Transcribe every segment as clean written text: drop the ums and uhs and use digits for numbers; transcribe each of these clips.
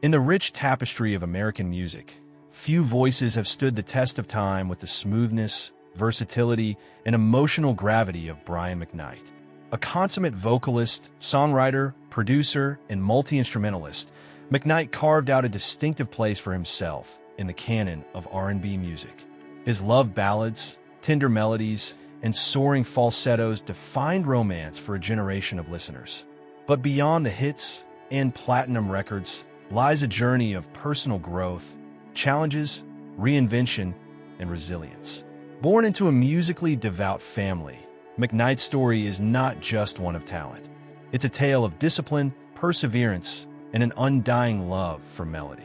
In the rich tapestry of American music, few voices have stood the test of time with the smoothness, versatility, and emotional gravity of Brian McKnight. A consummate vocalist, songwriter, producer, and multi-instrumentalist, McKnight carved out a distinctive place for himself in the canon of R&B music. His love ballads, tender melodies, and soaring falsettos defined romance for a generation of listeners. But beyond the hits and platinum records lies a journey of personal growth, challenges, reinvention, and resilience. Born into a musically devout family, McKnight's story is not just one of talent. It's a tale of discipline, perseverance, and an undying love for melody.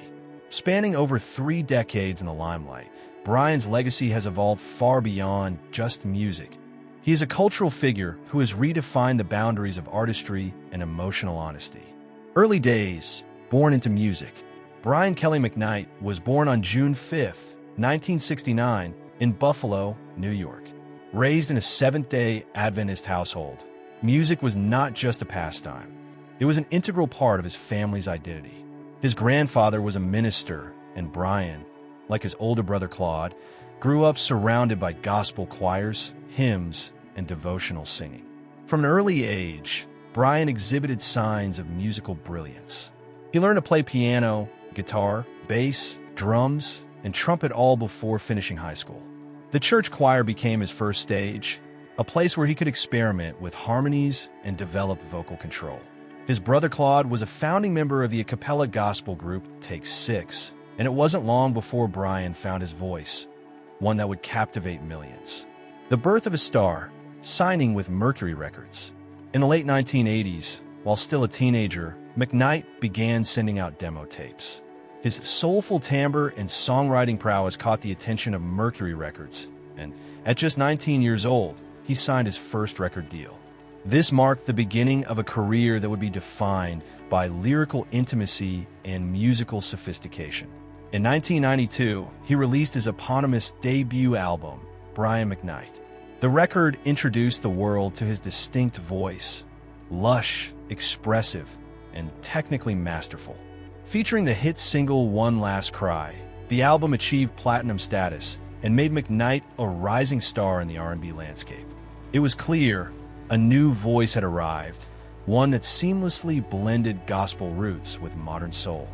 Spanning over 3 decades in the limelight, Brian's legacy has evolved far beyond just music. He is a cultural figure who has redefined the boundaries of artistry and emotional honesty. Early days, born into music, Brian Kelly McKnight was born on June 5, 1969, in Buffalo, New York. Raised in a Seventh-day Adventist household, music was not just a pastime. It was an integral part of his family's identity. His grandfather was a minister, and Brian, like his older brother Claude, grew up surrounded by gospel choirs, hymns, and devotional singing. From an early age, Brian exhibited signs of musical brilliance. He learned to play piano, guitar, bass, drums, and trumpet all before finishing high school. The church choir became his first stage, a place where he could experiment with harmonies and develop vocal control. His brother Claude was a founding member of the a cappella gospel group Take 6, and it wasn't long before Brian found his voice, one that would captivate millions. The birth of a star, signing with Mercury Records. In the late 1980s, while still a teenager, McKnight began sending out demo tapes. His soulful timbre and songwriting prowess caught the attention of Mercury Records, and at just 19 years old, he signed his first record deal. This marked the beginning of a career that would be defined by lyrical intimacy and musical sophistication. In 1992, he released his eponymous debut album, Brian McKnight. The record introduced the world to his distinct voice, lush, expressive, and technically masterful. Featuring the hit single One Last Cry, the album achieved platinum status and made McKnight a rising star in the R&B landscape. It was clear a new voice had arrived, one that seamlessly blended gospel roots with modern soul.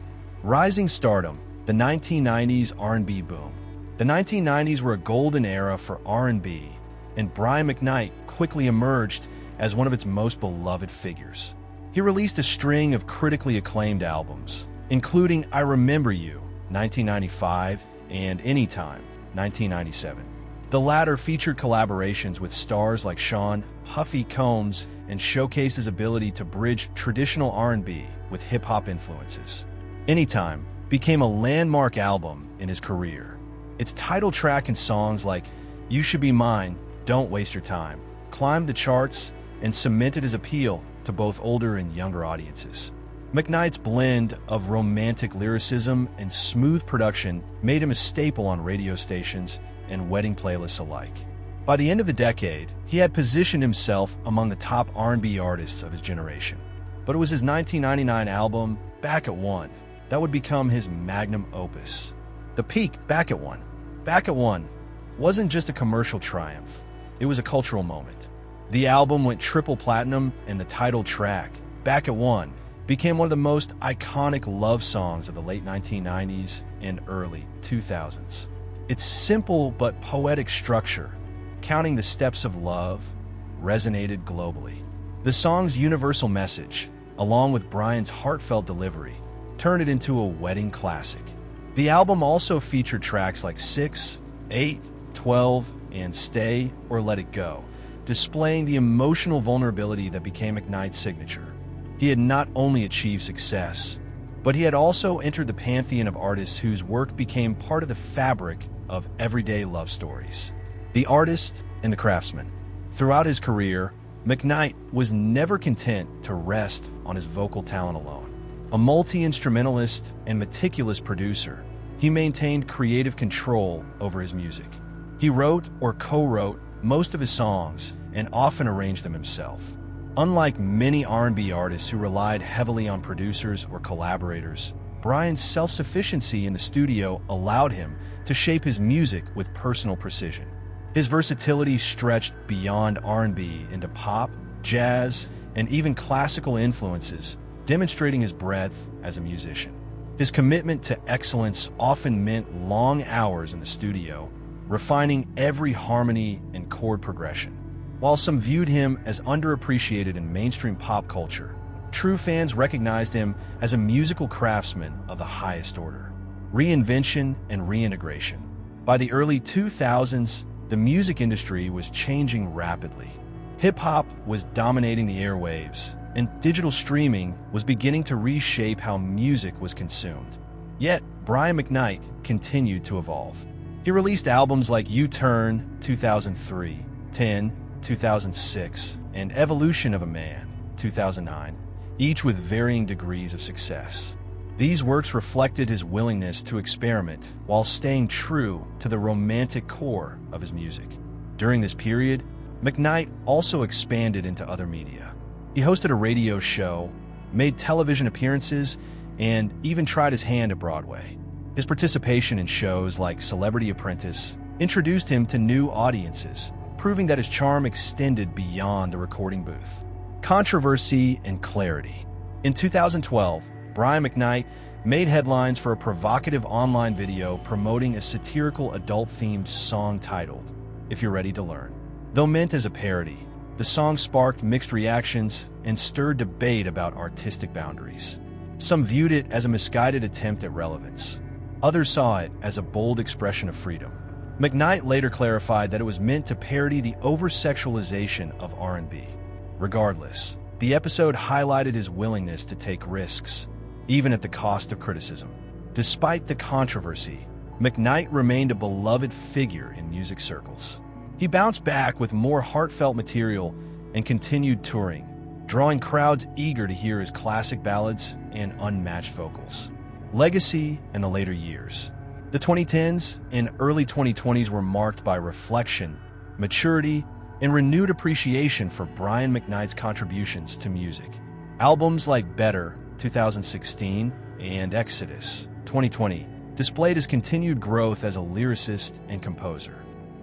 Rising stardom, the 1990s R&B boom. The 1990s were a golden era for R&B, and Brian McKnight quickly emerged as one of its most beloved figures. He released a string of critically acclaimed albums, including I Remember You, 1995, and Anytime, 1997. The latter featured collaborations with stars like Sean Puffy Combs and showcased his ability to bridge traditional R&B with hip-hop influences. Anytime became a landmark album in his career. Its title track and songs like You Should Be Mine, Don't Waste Your Time climbed the charts and cemented his appeal to both older and younger audiences. McKnight's blend of romantic lyricism and smooth production made him a staple on radio stations and wedding playlists alike. By the end of the decade, he had positioned himself among the top R&B artists of his generation. But it was his 1999 album, Back at One, that would become his magnum opus. The peak, Back at One, wasn't just a commercial triumph. It was a cultural moment. The album went triple platinum, and the title track, Back at One, became one of the most iconic love songs of the late 1990s and early 2000s. Its simple but poetic structure, counting the steps of love, resonated globally. The song's universal message, along with Brian's heartfelt delivery, turned it into a wedding classic. The album also featured tracks like 6, 8, 12, and Stay or Let It Go, displaying the emotional vulnerability that became McKnight's signature. He had not only achieved success, but he had also entered the pantheon of artists whose work became part of the fabric of everyday love stories. The artist and the craftsman. Throughout his career, McKnight was never content to rest on his vocal talent alone. A multi-instrumentalist and meticulous producer, he maintained creative control over his music. He wrote or co-wrote most of his songs and often arranged them himself. Unlike many R&B artists who relied heavily on producers or collaborators, Brian's self-sufficiency in the studio allowed him to shape his music with personal precision. His versatility stretched beyond R&B into pop, jazz, and even classical influences, demonstrating his breadth as a musician. His commitment to excellence often meant long hours in the studio, refining every harmony and chord progression. While some viewed him as underappreciated in mainstream pop culture, true fans recognized him as a musical craftsman of the highest order. Reinvention and reintegration. By the early 2000s, the music industry was changing rapidly. Hip-hop was dominating the airwaves, and digital streaming was beginning to reshape how music was consumed. Yet, Brian McKnight continued to evolve. He released albums like U-Turn 2003, 10, 2006, and Evolution of a Man 2009, each with varying degrees of success. These works reflected his willingness to experiment while staying true to the romantic core of his music. During this period, McKnight also expanded into other media. He hosted a radio show, made television appearances, and even tried his hand at Broadway. His participation in shows like Celebrity Apprentice introduced him to new audiences, proving that his charm extended beyond the recording booth. Controversy and clarity. In 2012, Brian McKnight made headlines for a provocative online video promoting a satirical adult-themed song titled, "If You're Ready to Learn." Though meant as a parody, the song sparked mixed reactions and stirred debate about artistic boundaries. Some viewed it as a misguided attempt at relevance. Others saw it as a bold expression of freedom. McKnight later clarified that it was meant to parody the over-sexualization of R&B. Regardless, the episode highlighted his willingness to take risks, even at the cost of criticism. Despite the controversy, McKnight remained a beloved figure in music circles. He bounced back with more heartfelt material and continued touring, drawing crowds eager to hear his classic ballads and unmatched vocals. Legacy and the later years. The 2010s and early 2020s were marked by reflection, maturity, and renewed appreciation for Brian McKnight's contributions to music. Albums like Better 2016 and Exodus 2020 displayed his continued growth as a lyricist and composer.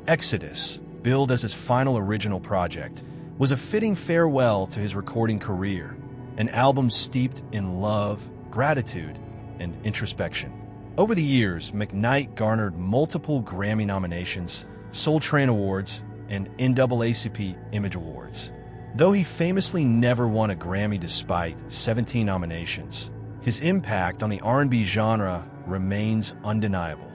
Exodus, billed as his final original project, was a fitting farewell to his recording career, an album steeped in love, gratitude, and introspection. Over the years, McKnight garnered multiple Grammy nominations, Soul Train Awards, and NAACP Image Awards. Though he famously never won a Grammy despite 17 nominations, his impact on the R&B genre remains undeniable.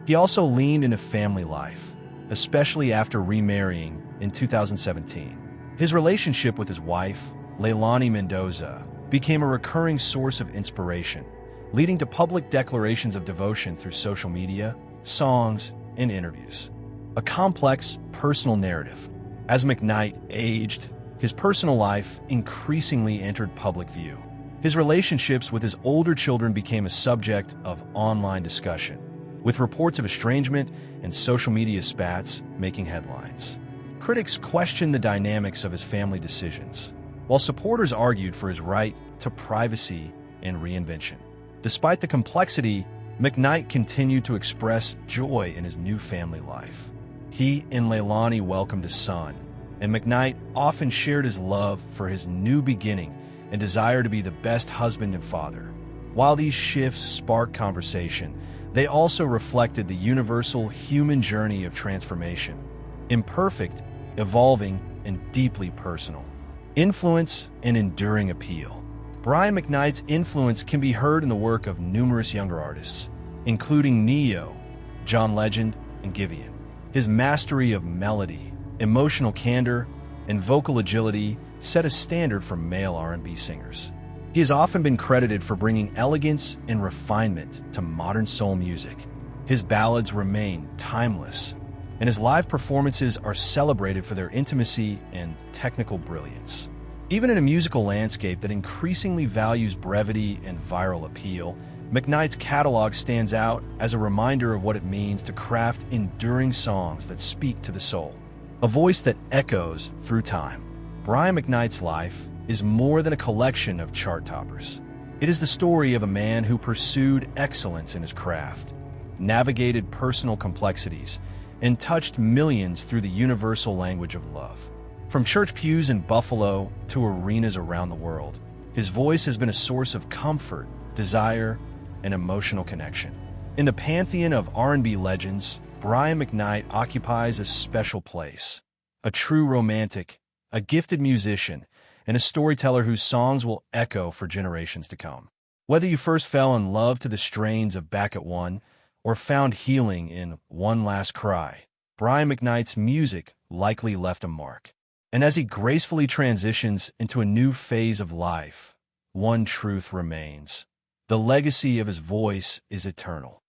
He also leaned into family life, especially after remarrying in 2017. His relationship with his wife, Leilani Mendoza, became a recurring source of inspiration, leading to public declarations of devotion through social media, songs, and interviews. A complex, personal narrative. As McKnight aged, his personal life increasingly entered public view. His relationships with his older children became a subject of online discussion, with reports of estrangement and social media spats making headlines. Critics questioned the dynamics of his family decisions, while supporters argued for his right to privacy and reinvention. Despite the complexity, McKnight continued to express joy in his new family life. He and Leilani welcomed a son, and McKnight often shared his love for his new beginning and desire to be the best husband and father. While these shifts sparked conversation, they also reflected the universal human journey of transformation, imperfect, evolving, and deeply personal. Influence and enduring appeal. Brian McKnight's influence can be heard in the work of numerous younger artists, including Neo, John Legend, and Giveon. His mastery of melody, emotional candor, and vocal agility set a standard for male R&B singers. He has often been credited for bringing elegance and refinement to modern soul music. His ballads remain timeless, and his live performances are celebrated for their intimacy and technical brilliance. Even in a musical landscape that increasingly values brevity and viral appeal, McKnight's catalog stands out as a reminder of what it means to craft enduring songs that speak to the soul. A voice that echoes through time. Brian McKnight's life is more than a collection of chart toppers. It is the story of a man who pursued excellence in his craft, navigated personal complexities, and touched millions through the universal language of love. From church pews in Buffalo to arenas around the world, his voice has been a source of comfort, desire, and emotional connection. In the pantheon of R&B legends, Brian McKnight occupies a special place. A true romantic, a gifted musician, and a storyteller whose songs will echo for generations to come. Whether you first fell in love to the strains of Back at One or found healing in One Last Cry, Brian McKnight's music likely left a mark. And as he gracefully transitions into a new phase of life, one truth remains: the legacy of his voice is eternal.